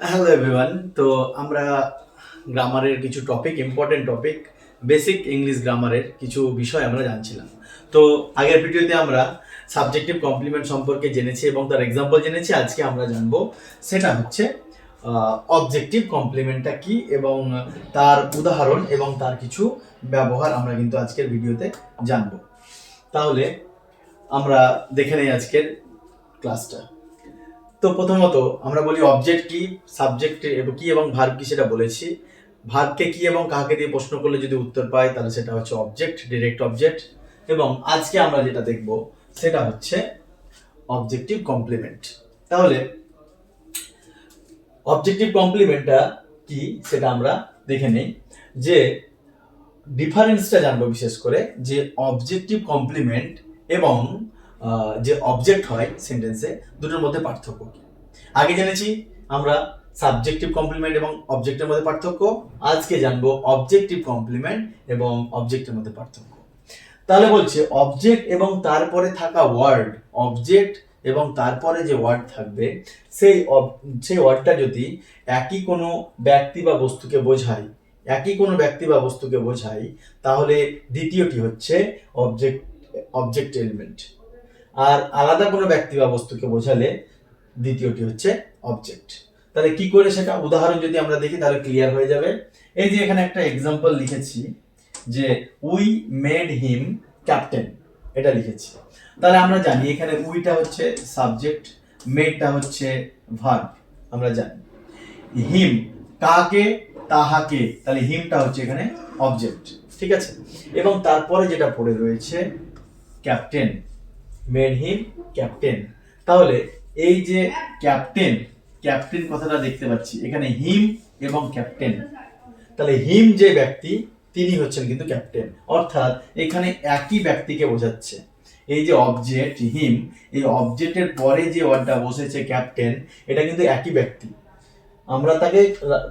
Hello everyone. তো আমরা গ্রামারের কিছু topic, important topic, basic English গ্রামারের কিছু বিষয় আমরা জানছিলাম। তো আগের ভিডিওতে আমরা সাবজেক্টিভ কমপ্লিমেন্ট সম্পর্কে জেনেছি এবং তার এক্সাম্পল জেনেছি। আজকে আমরা জানবো সেটা হচ্ছে অবজেক্টিভ কমপ্লিমেন্টটা কি এবং তার উদাহরণ এবং তার কিছু ব্যবহার আমরা কিন্তু আজকের ভিডিওতে জানবো। তাহলে আমরা দেখে নেই আজকের ক্লাসটা। তো প্রথমত আমরা বলি অবজেক্ট কি, সাবজেক্ট কি এবং ভার্ব কি সেটা বলেছি। ভার্বকে কি এবং কাকে দিয়ে প্রশ্ন করলে যদি উত্তর পাই তাহলে সেটা হচ্ছে অবজেক্ট, ডিরেক্ট অবজেক্ট। এবং আজকে আমরা যেটা দেখব সেটা হচ্ছে অবজেক্টিভ কমপ্লিমেন্ট। তাহলে অবজেক্টিভ কমপ্লিমেন্টটা কি সেটা আমরা দেখে নেই। যে ডিফারেন্সটা জানবো বিশেষ করে, যে অবজেক্টিভ কমপ্লিমেন্ট এবং যে অবজেক্ট হয় সেন্টেন্সে, দুটোর মধ্যে পার্থক্য কি। আগে জেনেছি আমরা সাবজেক্টিভ কমপ্লিমেন্ট এবং অবজেক্টের মধ্যে পার্থক্য। আজকে জানবো অবজেক্টিভ কমপ্লিমেন্ট এবং অবজেক্টের মধ্যে পার্থক্য। তাহলে বলছে অবজেক্ট এবং তারপরে থাকা ওয়ার্ড, অবজেক্ট এবং তারপরে যে ওয়ার্ড থাকবে সেই ওয়ার্ডটা যদি একই কোনো ব্যক্তি বা বস্তুকে বোঝায়, তাহলে দ্বিতীয়টি হচ্ছে অবজেক্ট এলিমেন্ট। আর আলাদা কোনো ব্যক্তি বা বস্তুকে বোঝালে দ্বিতীয়টি হচ্ছে অবজেক্ট। তাহলে কি করে সেটা উদাহরণ যদি আমরা দেখি তাহলে ক্লিয়ার হয়ে যাবে। এই যে এখানে একটা এক্সাম্পল লিখেছি যে উই মেড হিম ক্যাপ্টেন, এটা লিখেছি। তাহলে আমরা জানি এখানে উইটা হচ্ছে সাবজেক্ট, মেডটা হচ্ছে ভার্ব। আমরা জানি হিম কাকে, তাহাকে, তাহলে হিমটা হচ্ছে এখানে অবজেক্ট, ঠিক আছে। এবং তারপরে যেটা পড়ে রয়েছে ক্যাপ্টেন, মেড হিম ক্যাপ্টেন। তাহলে এই যে ক্যাপ্টেন, ক্যাপ্টেন কথাটা দেখতে পাচ্ছি এখানে হিম এবং ক্যাপ্টেন। তাহলে হিম যে ব্যক্তি তিনি হচ্ছেন কিন্তু ক্যাপ্টেন, অর্থাৎ এখানে একই ব্যক্তিকে বোঝাচ্ছে। এই যে অবজেক্ট হিম, এই অবজেক্টের পরে যে ওয়ার্ডটা বসেছে ক্যাপ্টেন, এটা কিন্তু একই ব্যক্তি। আমরা তাকে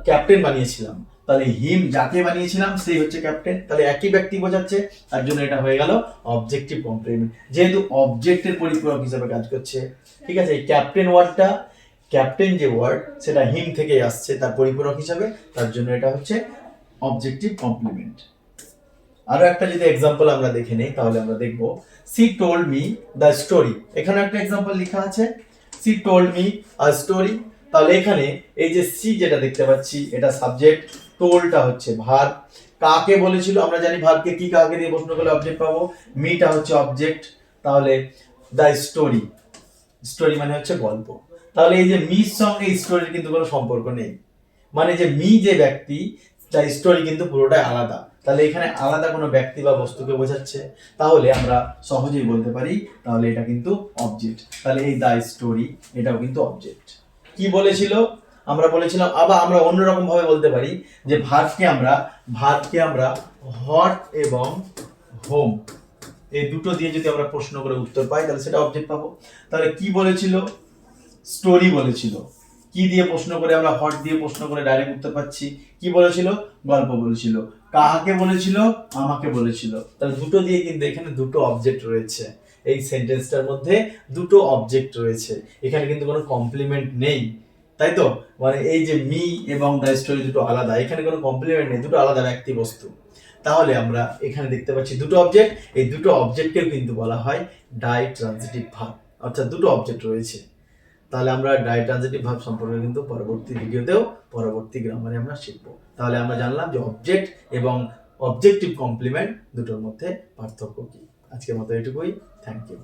ক্যাপ্টেন বানিয়েছিলাম, তাহলে হিম যাকে বানিয়েছিলাম সেই হচ্ছে ক্যাপ্টেন, তাহলে একই ব্যক্তি বোঝাচ্ছে। তার জন্য এটা হয়ে গেল অবজেক্টিভ কমপ্লিমেন্ট, যেহেতু অবজেক্টের পরিপূরক হিসেবে কাজ করছে। ঠিক আছে, এই ক্যাপ্টেন ওয়ার্ডটা, ক্যাপ্টেন যে ওয়ার্ড সেটা হিম থেকে আসছে তার পরিপূরক হিসাবে, তার জন্য এটা হচ্ছে অবজেক্টিভ কমপ্লিমেন্ট। আরো একটা যদি এক্সাম্পল আমরা দেখে নেই তাহলে আমরা দেখব she told me the story. এখানে একটা এক্সাম্পল লেখা আছে she told me a story. তাহলে এখানে এই যে সি যেটা দেখতে পাচ্ছি এটা সাবজেক্ট, টোল্ডটা হচ্ছে ভার্ব। কাকে বলেছিল আমরা জানি, ভার্বকে কি কাকে দিয়ে প্রশ্ন করলে অবজেক্ট পাবো, মিটা হচ্ছে অবজেক্ট। তাহলে দ্য স্টোরি, স্টোরি মানে হচ্ছে গল্প। তাহলে এই যে মির সঙ্গে স্টোরির কিন্তু কোনো সম্পর্ক নেই, মানে যে মি যে ব্যক্তি তার স্টোরি কিন্তু পুরোটাই আলাদা। তাহলে এখানে আলাদা কোনো ব্যক্তি বা বস্তুকে বোঝাচ্ছে, তাহলে আমরা সহজেই বলতে পারি তাহলে এটা কিন্তু অবজেক্ট। তাহলে এই দ্য স্টোরি এটাও কিন্তু অবজেক্ট। কি বলেছিল আমরা বলেছিলাম, আবার আমরা অন্যরকম ভাবে বলতে পারি যে ভার্বকে আমরা হট এবং হোম এই দুটো দিয়ে যদি আমরা প্রশ্ন করে উত্তর পাই তাহলে সেটা অবজেক্ট পাবো। তাহলে কি বলেছিল, স্টোরি বলেছিল। কি দিয়ে প্রশ্ন করে আমরা হট দিয়ে প্রশ্ন করে ডাইরেক্ট উত্তর পাচ্ছি। কি বলেছিল, গল্প বলেছিল। কাহাকে বলেছিল, আমাকে বলেছিল। তাহলে দুটো দিয়ে কিন্তু এখানে দুটো অবজেক্ট রয়েছে, এই সেন্টেন্সটার মধ্যে দুটো অবজেক্ট রয়েছে, এখানে কিন্তু কোনো কমপ্লিমেন্ট নেই, তাই তো। মানে এই যে মি এবং দ্য স্টোরি দুটো আলাদা, এখানে কোনো কমপ্লিমেন্ট নেই, দুটো আলাদা ব্যক্তি বস্তু। তাহলে আমরা এখানে দেখতে পাচ্ছি দুটো অবজেক্ট, এই দুটো অবজেক্টকেও কিন্তু বলা হয় ডাই ট্রানজিটিভ ভার্ব, অর্থাৎ দুটো অবজেক্ট রয়েছে। তাহলে আমরা ডাই ট্রানজিটিভ ভার্ব সম্পর্কে কিন্তু পরবর্তী ভিডিওতেও, পরবর্তী গ্রামারে আমরা শিখবো। তাহলে আমরা জানলাম যে অবজেক্ট এবং অবজেক্টিভ কমপ্লিমেন্ট দুটোর মধ্যে পার্থক্য কি। আজকের মতো এটুকুই, থ্যাংক ইউ।